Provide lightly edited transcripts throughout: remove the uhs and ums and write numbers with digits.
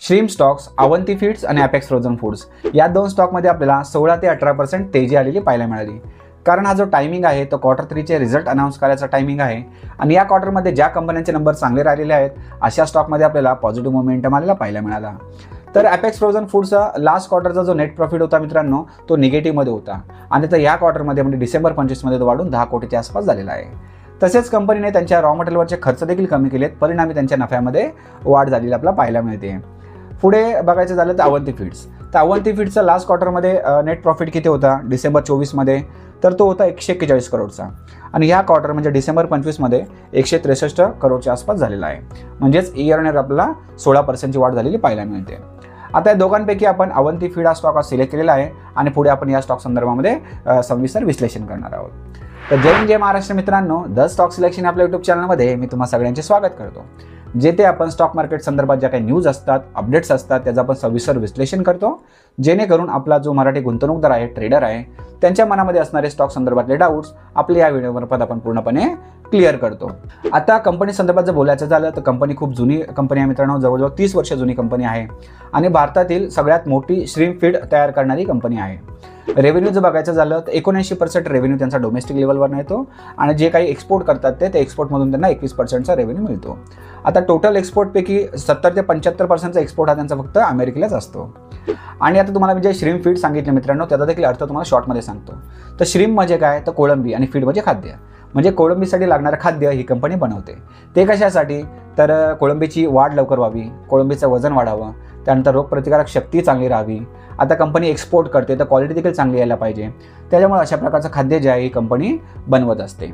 श्रीम stocks, Avanti feeds आणि apex frozen foods या दोन स्टॉकमध्ये आपल्याला 16 ते 18% तेजी आलेली पाहायला मिळाली. कारण हा जो टायमिंग आहे तो Q3चे रिझल्ट अनाऊन्स करायचा टायमिंग आहे आणि या क्वार्टरमध्ये ज्या कंपन्यांचे नंबर चांगले राहिलेले आहेत अशा स्टॉकमध्ये आपल्याला पॉझिटिव्ह मोमेंटम आलेला पाहायला मिळाला. तर ॲपेक्स फ्रोझन फूडचा लास्ट क्वार्टरचा जो नेट प्रॉफिट होता मित्रांनो तो निगेटिव्हमध्ये होता आणि तर या क्वार्टरमध्ये म्हणजे डिसेंबर 25 मध्ये तो वाढून 10 कोटीच्या आसपास झालेला आहे. तसेच कंपनीने त्यांच्या रॉ मटेरियलवरचे खर्च देखील कमी केलेत, परिणामी त्यांच्या नफ्यामध्ये वाढ झालेली आपल्याला पाहायला मिळते. पुढे बघायचं झालं तर अवंती फीड्स. तर अवंती फीड्सचा लास्ट क्वार्टरमध्ये नेट प्रॉफिट किती होता डिसेंबर 24 मध्ये, तर तो होता 141 करोडचा आणि ह्या क्वार्टर म्हणजे डिसेंबर 25 मध्ये 163 करोडच्या आसपास झालेला आहे. म्हणजेच इयर ऑन इयर आपल्याला 16% वाढ झालेली पाहायला मिळते. आता या दोघांपैकी आपण अवंती फीड हा स्टॉक सिलेक्ट केलेला आहे आणि पुढे आपण या स्टॉक संदर्भामध्ये सविस्तर विश्लेषण करणार आहोत. तर जय महाराष्ट्र मित्रांनो, द स्टॉक सिलेक्शन आपल्या यूट्यूब चॅनलमध्ये मी तुम्हा सगळ्यांचे स्वागत करतो. जेथे आपण स्टॉक मार्केट संदर्भात ज्या काही न्यूज असतात, अपडेट्स असतात त्याचं आपण सविस्तर विश्लेषण करतो, जेणेकरून आपला जो मराठी गुंतवणूकदार आहे, ट्रेडर आहे, त्यांच्या मनामध्ये असणारे स्टॉक संदर्भातले डाऊट्स आपल्या या व्हिडिओमार्फत आपण पूर्णपणे क्लिअर करतो. आता कंपनी संदर्भात जर बोलायचं झालं तर कंपनी खूप जुनी कंपनी आहे मित्रांनो, जवळजवळ 30 वर्ष जुनी कंपनी आहे आणि भारतातील सगळ्यात मोठी श्रीम फीड तयार करणारी कंपनी आहे. रेव्हेन्यू जर बघायचं झालं तर 79% रेव्हेन्यू त्यांचा डोमेस्टिक लेवलवर येतो आणि जे काही एक्सपोर्ट करतात ते एक्सपोर्टमधून त्यांना 21%चा रेव्हेन्यू मिळतो. आता टोटल एक्सपोर्टपैकी 70 ते 75%चा एक्सपोर्ट हा त्यांचा फक्त अमेरिकेलाच असतो. आणि आता तुम्हाला मी जे श्रीम फीड सांगितले मित्रांनो त्याचा देखील अर्थ तुम्हाला शॉर्टमध्ये सांगतो. तर श्रीम म्हणजे काय, तर कोळंबी, आणि फीड म्हणजे खाद्य. म्हणजे कोळंबीसाठी लागणारं खाद्य ही कंपनी बनवते. ते कशासाठी, तर कोळंबीची वाढ लवकर व्हावी, कोळंबीचं वजन वाढावं, त्यानंतर रोगप्रतिकारक शक्ती चांगली राहावी. आता कंपनी एक्सपोर्ट करते तर क्वालिटी देखील चांगली यायला पाहिजे, त्याच्यामुळे अशा प्रकारचं खाद्य जे आहे ही कंपनी बनवत असते.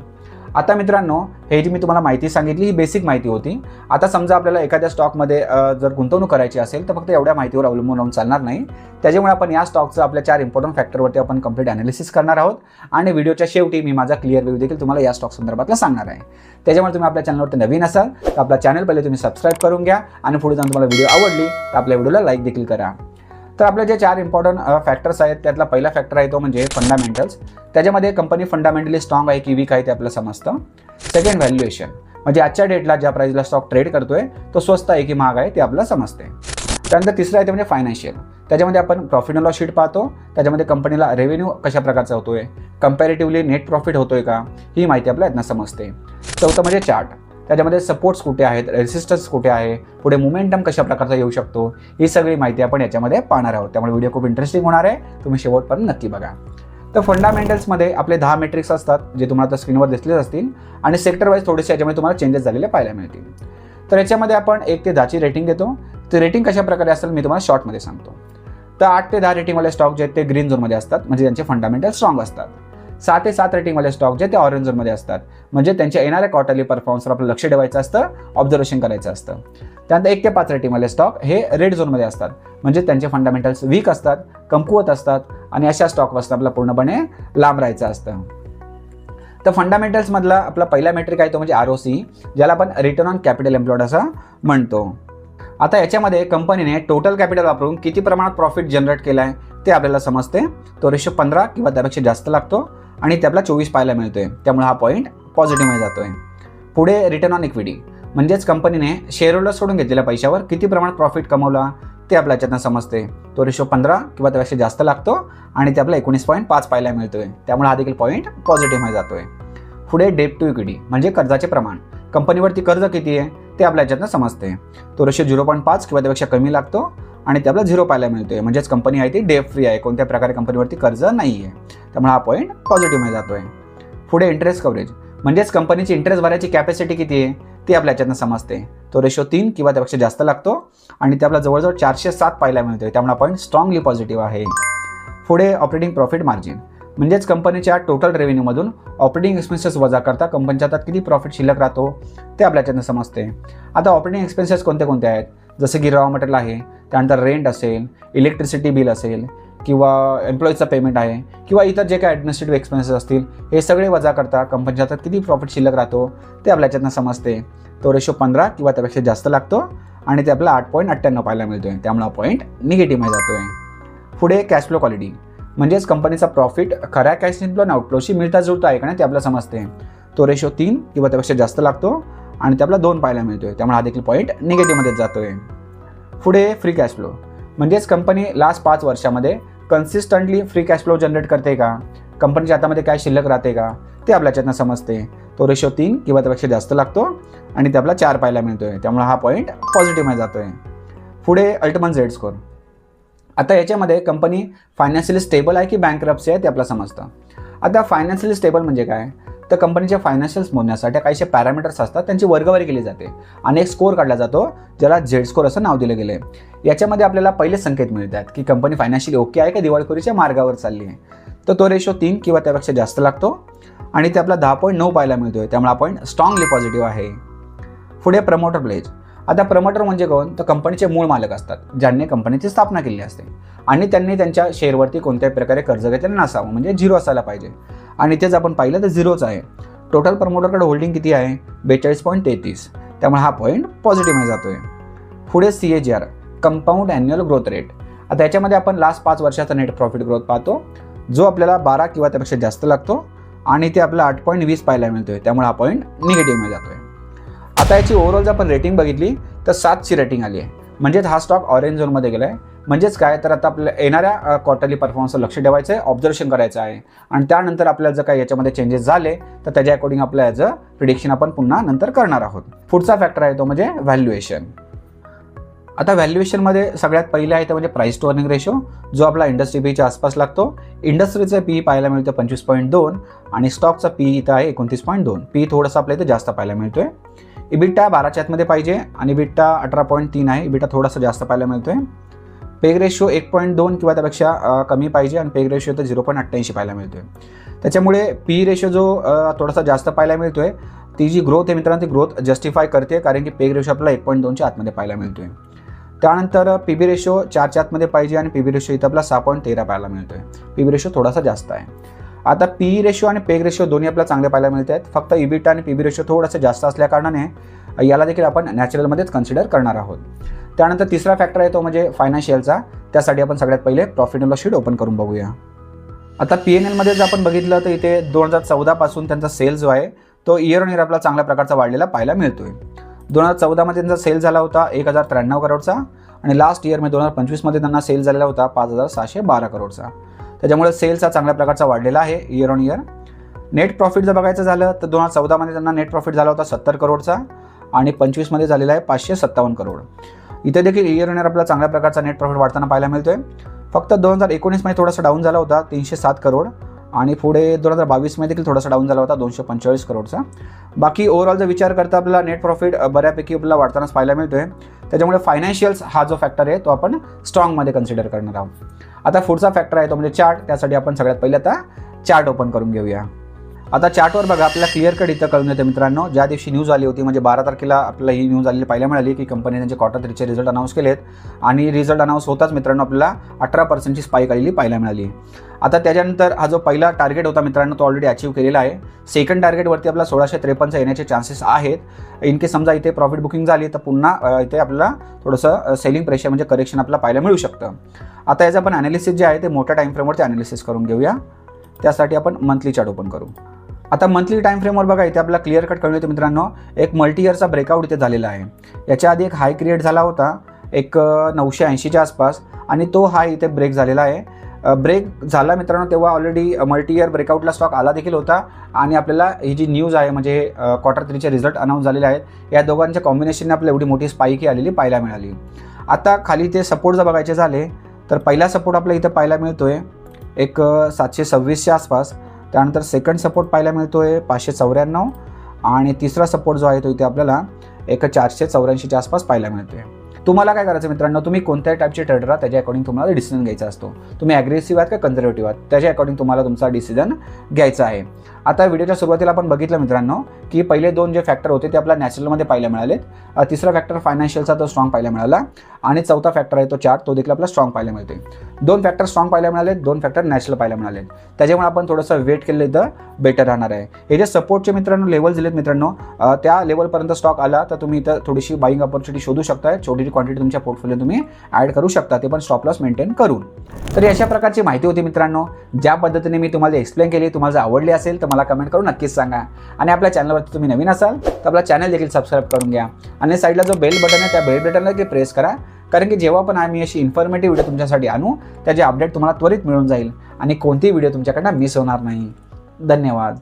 आता मित्रांनो, हे जी मी तुम्हाला माहिती सांगितली ही बेसिक माहिती होती. आता समजा आपल्याला एखाद्या स्टॉकमध्ये जर गुंतवणूक करायची असेल तर फक्त एवढ्या माहितीवर अवलंबून राहून चालणार नाही. त्याच्यामुळे आपण या स्टॉकचं आपल्या 4 इम्पॉर्टंट फॅक्टरवरती आपण कंप्लीट अनालिसिस करणार आहोत आणि व्हिडिओच्या शेवटी मी माझा क्लिअर व्ह्यू देखील तुम्हाला या स्टॉक संदर्भातला सांगणार आहे. त्याच्यामुळे तुम्ही आपल्या चॅनलवरती नवीन असाल तर आपला चॅनल पहिले तुम्ही सबस्क्राईब करून घ्या आणि पुढे जाऊन तुम्हाला व्हिडिओ आवडली तर आपल्या व्हिडिओला लाईक देखील करा. तर आपले जे 4 इम्पॉर्टंट फॅक्टर्स आहेत त्यातला पहिला फॅक्टर आहे तो म्हणजे फंडामेंटल्स. त्याच्यामध्ये कंपनी फंडामेंटली स्ट्रॉंग आहे की वीक आहे ते आपल्याला समजतं. सेकंड, व्हॅल्युएशन, म्हणजे आजच्या डेटला ज्या प्राइसला स्टॉक ट्रेड करतोय तो स्वस्त आहे की महाग आहे ते आपल्याला समजते. त्यानंतर तिसरं आहे ते म्हणजे फायनान्शियल. त्याच्यामध्ये आपण प्रॉफिट अँड लॉस शीट पाहतो, त्याच्यामध्ये कंपनीला रेव्हेन्यू कशा प्रकारचा होतोय, कंपॅरेटिव्हली नेट प्रॉफिट होतोय का, ही माहिती आपल्याला यातनं समजते. चौथं म्हणजे चार्ट. त्याच्यामध्ये सपोर्ट्स कुठे आहेत, रेसिस्टन्स कुठे आहे, पुढे मोमेंटम कशा प्रकारचा येऊ शकतो, ही सगळी माहिती आपण याच्यामध्ये पाहणार आहोत. त्यामुळे व्हिडिओ खूप इंटरेस्टिंग होणार आहे, तुम्ही शेवटपर्यंत नक्की बघा. तर फंडामेंटल्समध्ये आपले 10 मेट्रिक्स असतात जे तुम्हाला आता स्क्रीनवर दिसलेच असतील आणि सेक्टर वाईज थोडेसे याच्यामध्ये तुम्हाला चेंजेस झालेले पाहायला मिळतील. तर याच्यामध्ये आपण 1 ते 10ची रेटिंग देतो. ते रेटिंग कशा प्रकारे असेल मी तुम्हाला शॉर्टमध्ये सांगतो. तर 8 ते 10 रेटिंगवाले स्टॉक जे आहेत ते ग्रीन झोनमध्ये असतात, म्हणजे त्यांचे फंडामेंटल स्ट्रॉंग असतात. 6 ते 7 रेटिंगवाले स्टॉक जे ते ऑरेंज झोनमध्ये असतात, म्हणजे त्यांच्या येणाऱ्या क्वार्टरली परफॉर्मन्सवर आपलं लक्ष ठेवायचं असतं, ऑब्झर्वेशन करायचं असतं. त्यानंतर 1 ते 5 रेटिंगवाले स्टॉक हे रेड झोनमध्ये असतात, म्हणजे त्यांचे फंडामेंटल्स वीक असतात, कमकुवत असतात आणि अशा स्टॉकपासून आपल्याला पूर्णपणे लांब राहायचं असतं. तर फंडामेंटल्समधला आपला पहिला मेट्रिक आहे तो म्हणजे ROC, ज्याला आपण रिटर्न ऑन कॅपिटल एम्प्लॉयड असं म्हणतो. आता याच्यामध्ये कंपनीने टोटल कॅपिटल वापरून किती प्रमाणात प्रॉफिट जनरेट केला आहे ते आपल्याला समजते. तो रेशो 15 किंवा त्यापेक्षा जास्त लागतो आणि ते आपला 24 पाहायला मिळतोय, त्यामुळे हा पॉईंट पॉझिटिव्हमध्ये जातोय. पुढे रिटर्न ऑन इक्विटी, म्हणजेच कंपनीने शेअरहोल्डर सोडून घेतलेल्या पैशावर किती प्रमाणात प्रॉफिट कमवला ते आपल्या याच्यातनं समजते. तो रेशो 15 किंवा त्यापेक्षा जास्त लागतो आणि ते आपला 19.5 पाहायला मिळतोय, त्यामुळे हा देखील पॉईंट पॉझिटिव्हमध्ये जातोय. पुढे डेट टू इक्विटी, म्हणजे कर्जाचे प्रमाण, कंपनीवरती कर्ज किती आहे ते आपल्या याच्यातनं समजते. तो रेशो 0.5 किंवा त्यापेक्षा कमी लागतो आणि ते आपला 0 पाहायला मिळतोय, म्हणजेच कंपनी आहे ती डेट फ्री आहे, कोणत्या प्रकारे कंपनीवरती कर्ज नाही आहे, त्यामुळे हा पॉईंट पॉझिटिव्हमध्ये जातोय. पुढे इंटरेस्ट कव्हरेज, म्हणजेच कंपनीची इंटरेस्ट भरायची कॅपॅसिटी किती आहे ते आपल्या याच्यातनं समजते. तो रेशो 3 किंवा त्यापेक्षा जास्त लागतो आणि ते आपला जवळजवळ 407 पाहायला मिळतोय, त्यामुळे पॉईंट स्ट्रॉंगली पॉझिटिव्ह आहे. पुढे ऑपरेटिंग प्रॉफिट मार्जिन, म्हणजेच कंपनीच्या टोटल रेव्हेन्यूमधून ऑपरेटिंग एक्सपेन्सेस वजा करता कंपनीच्या हातात किती प्रॉफिट शिल्लक राहतो ते आपल्या याच्यातनं समजते. आता ऑपरेटिंग एक्सपेन्सेस कोणते कोणते आहेत, जसं की रॉ मटेरियल आहे, त्यानंतर रेंट असेल, इलेक्ट्रिसिटी बिल असेल किंवा एम्प्लॉईजचं पेमेंट आहे किंवा इतर जे काही ॲडमिनिस्ट्रेटिव्ह एक्सपेन्सेस असतील, हे सगळे वजा करता कंपनीच्या हातात किती प्रॉफिट शिल्लक राहतो ते आपल्या याच्यातनं समजते. तो रेशो 15 किंवा त्यापेक्षा जास्त लागतो आणि ते आपला 8.98 पाहायला मिळतोय, त्यामुळे हा पॉईंट निगेटिव्हमध्ये जातोय. पुढे कॅश फ्लो क्वालिटी, म्हणजेच कंपनीचा प्रॉफिट खऱ्या कॅश इनफ्लो आणि आउटफ्लोशी मिळता जुळता आहे का नाही ते आपल्याला समजते. तो रेशो 3 किंवा त्यापेक्षा जास्त लागतो आणि ते आपला 2 पाहायला मिळतोय, त्यामुळे हा देखील पॉईंट निगेटिव्हमध्येच जातोय. पुढे फ्री कॅश फ्लो, म्हणजेच कंपनी लास्ट 5 वर्षामध्ये consistently free cash flow generate करते का, कंपनीच्या हातामध्ये काय शिल्लक राहते का, ते आपल्याच्यातनं समजते. तो रेशो 3 किंवा त्यापेक्षा जास्त लागतो आणि ते आपला 4 पाहायला मिळतोय, त्यामुळे हा पॉईंट पॉझिटिव्हमध्ये जातोय. पुढे अल्टिमेट झेड स्कोर. आता याच्यामध्ये कंपनी फायनान्शियली स्टेबल आहे की बँकरप्सी आहे ते आपल्याला समजतं. आता फायनान्शियली स्टेबल म्हणजे काय, तर कंपनीच्या फायनान्शियल्स मोजण्यासाठी काहीशे पॅरामीटर्स असतात, त्यांची वर्गवारी केली जाते आणि एक स्कोर काढला जातो ज्याला झेड स्कोर असं नाव दिलं गेलं आहे. याच्यामध्ये आपल्याला पहिले संकेत मिळतात की कंपनी फायनान्शियली ओके आहे का दिवाळखोरीच्या मार्गावर चालली आहे. तर तो रेशो 3 किंवा त्यापेक्षा जास्त लागतो आणि ते आपला 10.9 पाहायला मिळतोय, त्यामुळे आपण स्ट्रॉंगली पॉझिटिव्ह आहे. पुढे प्रमोटर प्लेज. आता प्रमोटर म्हणजे कोण, तर कंपनीचे मूळ मालक असतात ज्यांनी कंपनीची स्थापना केली असते आणि त्यांनी त्यांच्या शेअरवरती कोणत्याही प्रकारे कर्ज घेतलेलं नसावं, म्हणजे 0 असायला पाहिजे. आणि तेच आपण पाहिलं तर 0च आहे. टोटल प्रमोटरकडे होल्डिंग किती आहे, 42.33, त्यामुळे हा पॉईंट पॉझिटिव्हमध्ये जातोय. पुढे CAGR, compound annual growth rate. आता याच्यामध्ये आपण लास्ट 5 वर्षाचा नेट प्रॉफिट ग्रोथ पाहतो, जो आपल्याला 12 किंवा त्यापेक्षा जास्त लागतो आणि ते आपला 8.20 पाहायला मिळतोय, त्यामुळे हा पॉईंट निगेटिव्हमध्ये जातोय. आता याची ओव्हरऑल जर आपण रेटिंग बघितली तर 7ची रेटिंग आली आहे, म्हणजेच हा स्टॉक ऑरेंज झोनमध्ये गेला आहे. म्हणजेच काय, तर आता आपल्याला येणाऱ्या क्वार्टरली परफॉर्मन्सवर लक्ष ठेवायचं आहे, ऑब्झर्वेशन करायचं आहे आणि त्यानंतर आपल्याला जर काही याच्यामध्ये चेंजेस झाले तर त्याच्या अकॉर्डिंग आपल्या याचं प्रिडिक्शन आपण पुन्हा नंतर करणार आहोत. पुढचा फॅक्टर आहे तो म्हणजे व्हॅल्युएशन. आता व्हॅल्युएशनमध्ये सगळ्यात पहिले आहे ते म्हणजे प्राइस टू अर्निंग रेशो, जो आपला इंडस्ट्री पीच्या आसपास लागतो. इंडस्ट्रीचं पी पाहायला मिळतं 25.2 आणि स्टॉकचा पी इथं आहे 29.2. पी थोडंसं आपल्या इथं जास्त पाहायला मिळतोय. इबिटा 12च्या आतमध्ये पाहिजे आणि इबिटा 18.3 आहे. इबिटा थोडासा जास्त पाहायला मिळतोय. पेग रेशो 1.2 किंवा त्यापेक्षा कमी पाहिजे आणि पेग रेशो तर 0.88 पाहायला मिळतोय. त्याच्यामुळे पी रेशो जो थोडासा जास्त पाहायला मिळतोय, ती जी ग्रोथ आहे मित्रांनो ती ग्रोथ जस्टिफाय करते, कारण की पेग रेशो आपला 1.2च्या आतमध्ये पाहायला मिळतोय. त्यानंतर पीबी रेशो 4च्या आतमध्ये पाहिजे आणि पीबी रेशो इथं आपला 6.13 पाहायला मिळतोय. पीबी रेशो थोडासा जास्त आहे. आता पी रेशो आणि पेग रेशो दोन्ही आपल्याला चांगले पाहायला मिळत आहेत. फक्त इबिटा आणि पीबी रेशो थोडासा जास्त असल्या कारणाने याला देखील आपण नॅचरलमध्येच कन्सिडर करणार आहोत. त्यानंतर तिसरा फॅक्टर आहे तो म्हणजे फायनान्शियलचा. त्यासाठी आपण सगळ्यात पहिले profit and loss sheet open करून बघूया. आता PNL जर आपण बघितलं तर इथे 2014 पासून त्यांचा सेल जो आहे तो इयर ऑन इयर आपला चांगल्या प्रकारचा वाढलेला पाहायला मिळतोय. 2014 त्यांचा सेल झाला होता 1093 करोडचा आणि लास्ट इयरमध्ये 2025 त्यांना सेल झालेला होता 5712 करोडचा. त्याच्यामुळे सेल्स हा चांगल्या प्रकारचा वाढलेला आहे year on year. Net profit जर बघायचं झालं तर 2014 त्यांना नेट प्रॉफिट झाला होता 70 करोडचा आणि 25 झालेला आहे 557 करोड. इथे देखील इयर ऑन इयर आपल्याला चांगल्या प्रकारचा नेट प्रॉफिट वाढताना पाहायला मिळतोय. फक्त 2019 थोडासा डाऊन झाला होता 307 करोड आणि पुढे 2022 देखील थोडासा डाऊन झाला होता 245 करोडचा. बाकी ओव्हरऑल जर विचार करता आपल्याला नेट प्रॉफिट बऱ्यापैकी आपल्याला वाढतानाच पाहायला मिळतोय. त्याच्यामुळे फायनान्शियल्स हा जो फॅक्टर आहे तो आपण स्ट्रॉंगमध्ये कन्सिडर करणार आहोत. आता पुढचा फॅक्टर आहे तो म्हणजे चार्ट. त्यासाठी आपण सगळ्यात पहिले आता चार्ट ओपन करून घेऊया. आता चार्टवर बघा आपल्याला क्लिअर कट इथं कळून येते मित्रांनो. ज्या दिवशी न्यूज आली होती म्हणजे 12 तारखेला आपल्याला ही न्यूज आलेली पाहायला मिळाली की कंपनीने त्यांचे Q3चे रिझल्ट अनाऊन्स केलेत आणि रिझल्ट अनाऊन्स होताच मित्रांनो आपल्याला 18% स्पाईक आलेली पाहायला मिळाली. आता त्याच्यानंतर हा जो पहिला टार्गेट होता मित्रांनो तो ऑलरेडी अचीव्ह केलेला आहे. सेकंड टार्गेटवरती आपला 1653 येण्याचे चान्सेस आहेत. इन केस समजा इथे प्रॉफिट बुकिंग झाली तर पुन्हा इथे आपल्याला थोडंसं सेलिंग प्रेशर म्हणजे करेक्शन आपल्याला पाहायला मिळू शकतं. आता याचं आपण ॲनालिसिस जे आहे ते मोठ्या टाईम फ्रेमवरती ॲनालिसिस करून घेऊया. त्यासाठी आपण मंथली चार्ट ओपन करू. आता मंथली टाइम फ्रेमवर बघा इथे आपल्याला क्लिअर कट कळून येते मित्रांनो. एक मल्टी इयरचा ब्रेकआउट इथे झालेला आहे. याच्या आधी एक हाय क्रिएट झाला होता एक 980च्या आसपास आणि तो हाय इथे ब्रेक झालेला आहे. ब्रेक झाला मित्रांनो तेव्हा ऑलरेडी मल्टी इयर ब्रेकआउटला स्टॉक आला देखील होता आणि आपल्याला ही जी न्यूज आहे म्हणजे Q3चे रिझल्ट अनाऊन्स झालेले आहेत या दोघांच्या कॉम्बिनेशनने आपल्याला एवढी मोठी स्पाईक आलेली पाहायला मिळाली. आता खाली ते सपोर्ट जर बघायचे झाले तर पहिला सपोर्ट आपल्याला इथं पाहायला मिळतोय एक 726च्या आसपास. त्यानंतर सेकंड सपोर्ट पाहायला मिळतोय 594 आणि तिसरा सपोर्ट जो आहे तो इथे आपल्याला एक 484च्या आसपास पाहायला मिळतोय. तुम्हाला काय करायचं मित्रांनो, तुम्ही कोणत्या टाईपचे ट्रेडर आहात त्याच्या अकॉर्डिंग तुम्हाला डिसिजन घ्यायचा असतो. तुम्ही ॲग्रेसिव्ह आहात का कन्झर्वेटिव्ह आहात त्याच्या अकॉर्डिंग तुम्हाला तुमचा डिसिजन घ्यायचा आहे. आता व्हिडिओच्या सुरुवातीला आपण बघितलं मित्रांनो की पहिले दोन जे फॅक्टर होते ते आपल्या नॅचरलमध्ये पाहायला मिळालेत. तिसरा फॅक्टर फायनान्शियलचा तो स्ट्रॉंग पाहायला मिळाला आणि चौथा फॅक्टर आहे तो चार्ट तो देखील आपला स्ट्रॉंग पाहायला मिळते. दोन फॅक्टर स्ट्रॉंग पाहायला मिळाले, दोन फॅक्टर नॅचरल पाहायला मिळाले. त्याच्यामुळे आपण थोडंसं वेट केलं तर बेटर राहणार आहे. हे जे सपोर्टचे मित्रांनो लेवल दिलेत मित्रांनो त्या लेवलपर्यंत स्टॉक आला तर तुम्ही इथं थोडीशी बाईंग अपॉर्च्युनिटी शोधू शकता. छोटीशी क्वांटिटी तुमच्या पोर्टफोलिओ तुम्ही ॲड करू शकता, ते पण स्टॉप लॉस मेंटेन करून. तर अशा प्रकारची माहिती होती मित्रांनो. ज्या पद्धतीने मी तुम्हाला एक्सप्लेन केली तुम्हाला जर आवडली असेल तर मला कमेंट करून नक्कीच सांगा. आणि आपल्या चॅनलवरती तुम्ही नवीन असाल तर आपला चॅनल देखील सबस्क्राईब करून घ्या आणि साईडला जो बेल बटन आहे त्या बेल बटनला देखील प्रेस करा, कारण की जेव्हा पण आम्ही अशी इन्फॉर्मेटिव्ह व्हिडिओ तुमच्यासाठी आणू त्याचे अपडेट तुम्हाला त्वरित मिळून जाईल आणि कोणतीही व्हिडिओ तुमच्याकडनं मिस होणार नाही. धन्यवाद.